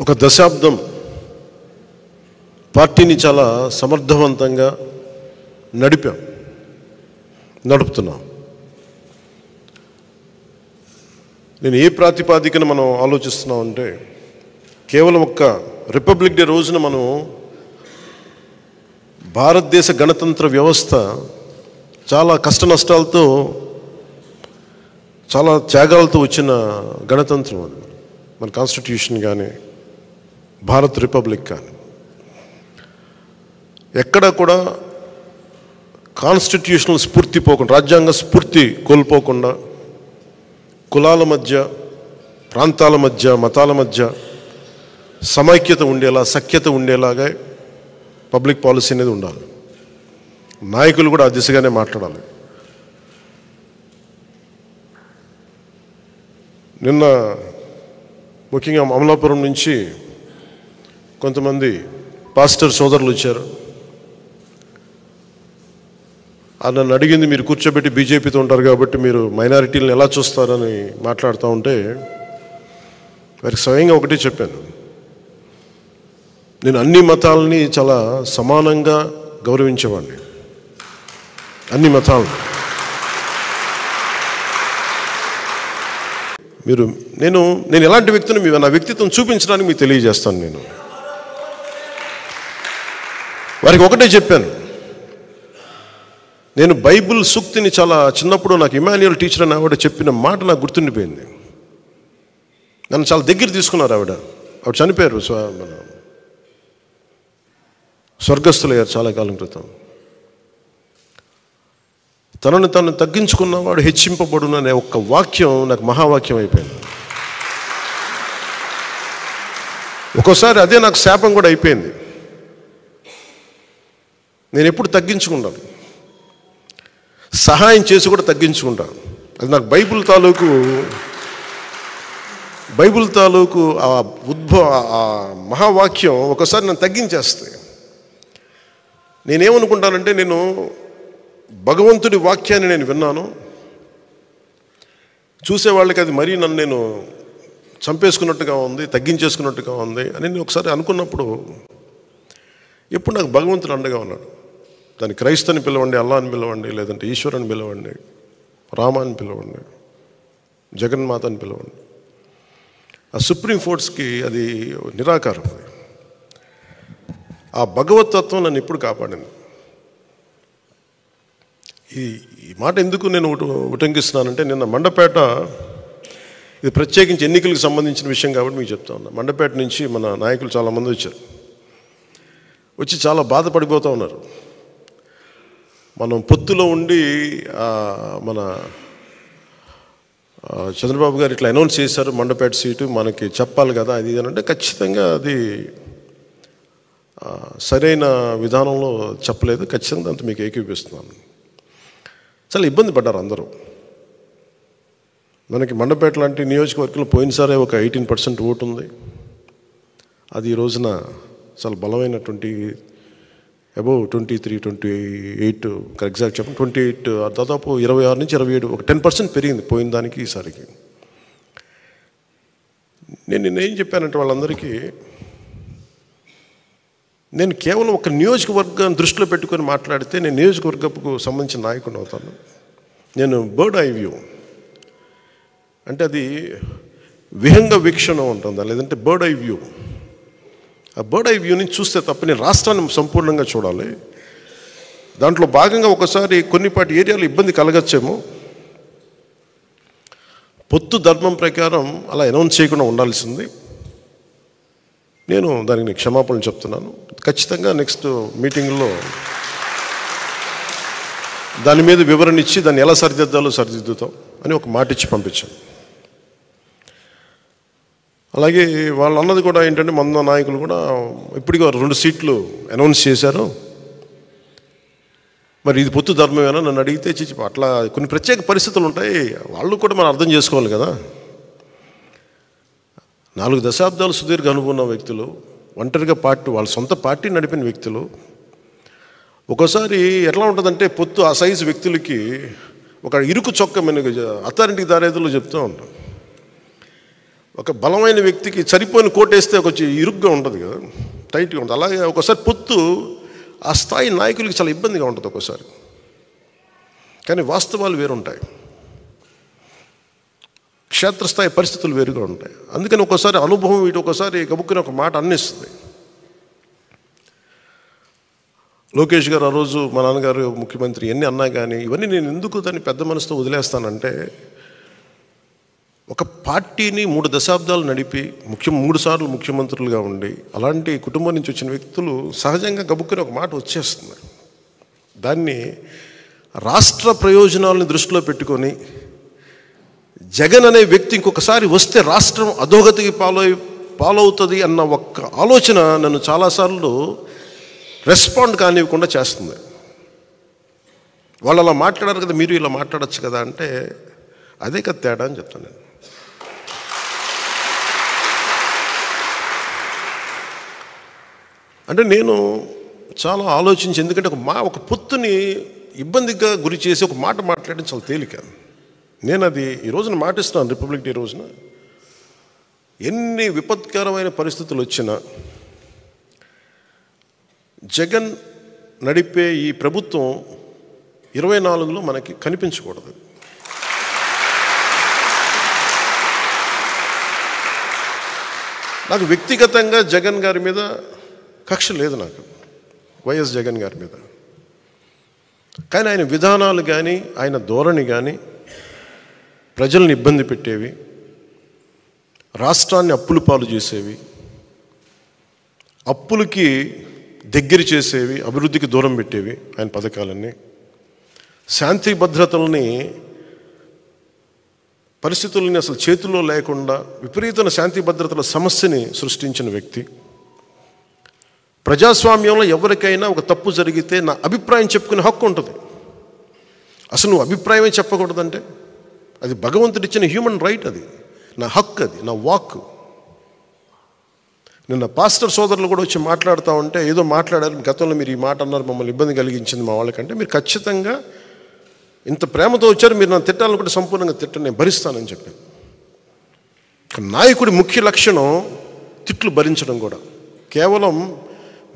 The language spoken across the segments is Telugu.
ఒక దశాబ్దం పార్టీని చాలా సమర్థవంతంగా నడుపుతున్నాం. నేను ఏ ప్రాతిపాదికన మనం ఆలోచిస్తున్నాం అంటే, కేవలం ఒక్క రిపబ్లిక్ డే రోజున మనం భారతదేశ గణతంత్ర వ్యవస్థ చాలా కష్ట నష్టాలతో, చాలా త్యాగాలతో వచ్చిన గణతంత్రం అది. మన కాన్స్టిట్యూషన్ కానీ, భారత్ రిపబ్లిక్ కానీ, ఎక్కడ కూడా కాన్స్టిట్యూషనల్ స్ఫూర్తి పోకుండా, రాజ్యాంగ స్ఫూర్తి కోల్పోకుండా, కులాల మధ్య, ప్రాంతాల మధ్య, మతాల మధ్య సమైక్యత ఉండేలా, సఖ్యత ఉండేలాగా పబ్లిక్ పాలసీ అనేది ఉండాలి. నాయకులు కూడా ఆ దిశగానే మాట్లాడాలి. నిన్న ముఖ్యంగా అమలాపురం నుంచి కొంతమంది పాస్టర్ సోదరులు వచ్చారు. నన్ను అడిగింది, మీరు కూర్చోబెట్టి బీజేపీతో ఉంటారు కాబట్టి మీరు మైనారిటీలను ఎలా చూస్తారని మాట్లాడుతూ ఉంటే, వారికి స్వయంగా ఒకటే చెప్పాను, నేను అన్ని మతాలని చాలా సమానంగా గౌరవించేవాడిని. అన్ని మతాలను నేను ఎలాంటి వ్యక్తిని నా వ్యక్తిత్వం చూపించడానికి మీకు తెలియజేస్తాను. నేను వారికి ఒకటే చెప్పాను, నేను బైబిల్ సూక్తిని చాలా చిన్నప్పుడు నాకు ఇమాన్యుయల్ టీచర్ అని ఆవిడ చెప్పిన మాట నాకు గుర్తుండిపోయింది. నన్ను చాలా దగ్గర తీసుకున్నారు. ఆవిడ చనిపోయారు, స్వర్గస్థులయ్యారు చాలా కాలం క్రితం. తనను తను తగ్గించుకున్నవాడు హెచ్చింపబడును అనే ఒక్క వాక్యం నాకు మహావాక్యం అయిపోయింది. ఒక్కోసారి అదే నాకు శాపం కూడా అయిపోయింది. నేను ఎప్పుడు తగ్గించుకుంటాను, సహాయం చేసి కూడా తగ్గించుకుంటాను. అది నాకు బైబిల్ తాలూకు ఆ మహావాక్యం ఒకసారి నన్ను తగ్గించేస్తాయి. నేనేమనుకుంటానంటే, నేను భగవంతుడి వాక్యాన్ని నేను విన్నాను, చూసేవాళ్ళకి అది మరీ నన్ను నేను చంపేసుకున్నట్టుగా ఉంది, తగ్గించేసుకున్నట్టుగా ఉంది అని నేను ఒకసారి అనుకున్నప్పుడు, ఎప్పుడు నాకు భగవంతుడు అండగా ఉన్నాడు. దాన్ని క్రైస్తని పిలవండి, అల్లా అని పిలవండి, లేదంటే ఈశ్వరుని పిలవండి, రామాని పిలవండి, జగన్మాత అని పిలవండి, ఆ సుప్రీం ఫోర్స్కి అది నిరాకారం. ఆ భగవతత్వం నన్ను ఎప్పుడు కాపాడింది. ఈ మాట ఎందుకు నేను ఉటంకిస్తున్నానంటే, నిన్న మండపేట, ఇది ప్రత్యేకించి ఎన్నికలకు సంబంధించిన విషయం కాబట్టి మీకు చెప్తా ఉన్నా. మండపేట నుంచి మన నాయకులు చాలామంది వచ్చి చాలా బాధపడిపోతూ ఉన్నారు. మనం పొత్తులో ఉండి మన చంద్రబాబు గారు ఇట్లా అనౌన్స్ చేశారు, మండపేట సీటు మనకి చెప్పాలి కదా అది అంటే, ఖచ్చితంగా అది సరైన విధానంలో చెప్పలేదు. ఖచ్చితంగా అంత మీకు ఏకీపిస్తున్నాను. చాలా ఇబ్బంది పడ్డారు అందరూ. మనకి మండపేట లాంటి నియోజకవర్గంలో పోయినసారే ఒక 18% ఓటు ఉంది. అది ఈ రోజున చాలా బలమైన అబౌవ్ 23, 28 ఎగ్జాక్ట్ చెప్పండి 28, దాదాపు 26 నుంచి 27, ఒక 10% పెరిగింది పోయిన దానికి ఈసారికి. నేనేం చెప్పానంటే వాళ్ళందరికీ, నేను కేవలం ఒక నియోజకవర్గాన్ని దృష్టిలో పెట్టుకొని మాట్లాడితే నేను నియోజకవర్గపు సంబంధించిన నాయకుడిని అవుతాను. నేను బర్డ్ ఐ వ్యూ అంటే అది విహంగ వీక్షణ ఉంటుందా, లేదంటే బర్డ్ ఐ వ్యూ. ఆ బర్డ్ ఐ వ్యూని చూస్తే తప్ప నేను రాష్ట్రాన్ని సంపూర్ణంగా చూడాలి. దాంట్లో భాగంగా ఒకసారి కొన్నిపాటి ఏరియాలో ఇబ్బంది కలగచ్చేమో, పొత్తు ధర్మం ప్రకారం అలా అనౌన్స్ చేయకుండా ఉండాల్సింది. నేను దానికి క్షమాపణలు చెప్తున్నాను. ఖచ్చితంగా నెక్స్ట్ మీటింగ్లో దాని మీద వివరణ ఇచ్చి దాన్ని ఎలా సరిదిద్దుతాం అని ఒక మాట ఇచ్చి పంపించాను. అలాగే వాళ్ళు అన్నది కూడా ఏంటంటే, మన నాయకులు కూడా ఇప్పటికీ 2 సీట్లు అనౌన్స్ చేశారు, మరి ఇది పొత్తు ధర్మమేనా నన్ను అడిగితే, అట్లా కొన్ని ప్రత్యేక పరిస్థితులు ఉంటాయి, వాళ్ళు కూడా మనం అర్థం చేసుకోవాలి కదా. 4 దశాబ్దాలు సుదీర్ఘ అనుభవం ఉన్న వ్యక్తులు, ఒంటరిగా వాళ్ళ సొంత పార్టీ నడిపిన వ్యక్తులు, ఒక్కోసారి ఎట్లా ఉంటుందంటే, పొత్తు ఆ సైజు వ్యక్తులకి ఒక ఇరుకు చొక్క అత్తారింటికి దారేదులో చెప్తూ ఉంటాం. ఒక బలమైన వ్యక్తికి సరిపోయిన కోటేస్తే కొంచెం ఇరుగ్గా ఉంటుంది కదా, టైట్గా ఉంటుంది. అలాగే ఒకసారి పొత్తు ఆ స్థాయి నాయకులకి చాలా ఇబ్బందిగా ఉంటుంది ఒక్కోసారి. కానీ వాస్తవాలు వేరుంటాయి, క్షేత్రస్థాయి పరిస్థితులు వేరుగా ఉంటాయి. అందుకని ఒక్కోసారి అనుభవం వీటి ఒక్కోసారి గబుక్కుని ఒక మాట అన్నిస్తుంది. లోకేష్ గారు ఆ రోజు మా నాన్నగారు ముఖ్యమంత్రి ఎన్ని అన్నా కానీ ఇవన్నీ నేను ఎందుకు దాన్ని పెద్ద మనసుతో వదిలేస్తానంటే, ఒక పార్టీని 3 దశాబ్దాలు నడిపి 3 సార్లు ముఖ్యమంత్రులుగా ఉండి అలాంటి కుటుంబం నుంచి వచ్చిన వ్యక్తులు సహజంగా గబుక్కుని ఒక మాట వచ్చేస్తుంది. దాన్ని రాష్ట్ర ప్రయోజనాలను దృష్టిలో పెట్టుకొని జగన్ అనే వ్యక్తి ఇంకొకసారి వస్తే రాష్ట్రం అధోగతికి పాలవుతుంది అన్న ఒక్క ఆలోచన నన్ను చాలాసార్లు రెస్పాండ్ కానివ్వకుండా చేస్తుంది. వాళ్ళు అలా మాట్లాడారు కదా, మీరు ఇలా మాట్లాడచ్చు కదా అంటే అదే కదా తేడా అని చెప్తాను నేను. అంటే నేను చాలా ఆలోచించి, ఎందుకంటే ఒక పొత్తుని ఇబ్బందిగా గురి చేసి ఒక మాట మాట్లాడడం చాలా తేలిక. నేను అది ఈ రోజున మాటిస్తున్నాను. రిపబ్లిక్ డే రోజున ఎన్ని విపత్కరమైన పరిస్థితులు వచ్చినా జగన్ నడిపే ఈ ప్రభుత్వం 24లో మనకి కనిపించకూడదు. నాకు వ్యక్తిగతంగా జగన్ గారి మీద కక్ష లేదు, నాకు వైఎస్ జగన్ గారి మీద. కానీ ఆయన విధానాలు కానీ ఆయన ధోరణి కానీ ప్రజల్ని ఇబ్బంది పెట్టేవి, రాష్ట్రాన్ని అప్పుల పాలు చేసేవి, అప్పులకి దగ్గర చేసేవి, అభివృద్ధికి దూరం పెట్టేవి ఆయన పథకాలన్నీ. శాంతి భద్రతల్ని పరిస్థితుల్ని అసలు చేతుల్లో లేకుండా విపరీతమైన శాంతి భద్రతల సమస్యని సృష్టించిన వ్యక్తి. ప్రజాస్వామ్యంలో ఎవరికైనా ఒక తప్పు జరిగితే నా అభిప్రాయం చెప్పుకునే హక్కు ఉంటుంది. అసలు నువ్వు అభిప్రాయమే చెప్పకూడదంటే అది భగవంతుడిచ్చిన హ్యూమన్ రైట్, అది నా హక్కు, అది నా వాక్. నిన్న పాస్టర్ సోదరులు కూడా వచ్చి మాట్లాడుతూ ఉంటే ఏదో మాట్లాడారు, గతంలో మీరు ఈ మాట అన్నారు, మమ్మల్ని ఇబ్బంది కలిగించింది మా వాళ్ళకంటే, మీరు ఖచ్చితంగా ఇంత ప్రేమతో వచ్చారు, మీరు నన్ను తిట్టాలనుకుంటే సంపూర్ణంగా తిట్టని నేను భరిస్తానని చెప్పాను. నాయకుడి ముఖ్య లక్షణం తిట్లు భరించడం కూడా. కేవలం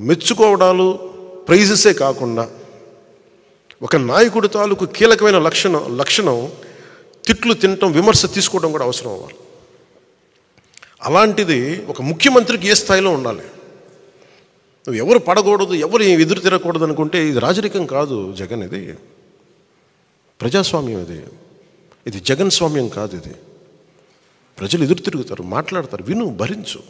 మెచ్చుకోవడాలు ప్రైజెసే కాకుండా ఒక నాయకుడి తాలూకు కీలకమైన లక్షణం తిట్లు తినటం, విమర్శ తీసుకోవడం కూడా అవసరం అవ్వాలి. అలాంటిది ఒక ముఖ్యమంత్రికి ఏ స్థాయిలో ఉండాలి. నువ్వు ఎవరు పడకూడదు, ఎవరు ఎదురు తిరగకూడదు అనుకుంటే ఇది రాజరికం కాదు జగన్, ఇది ప్రజాస్వామ్యం, ఇది జగన్ స్వామ్యం కాదు. ఇది ప్రజలు ఎదురు తిరుగుతారు, మాట్లాడతారు, విను, భరించు.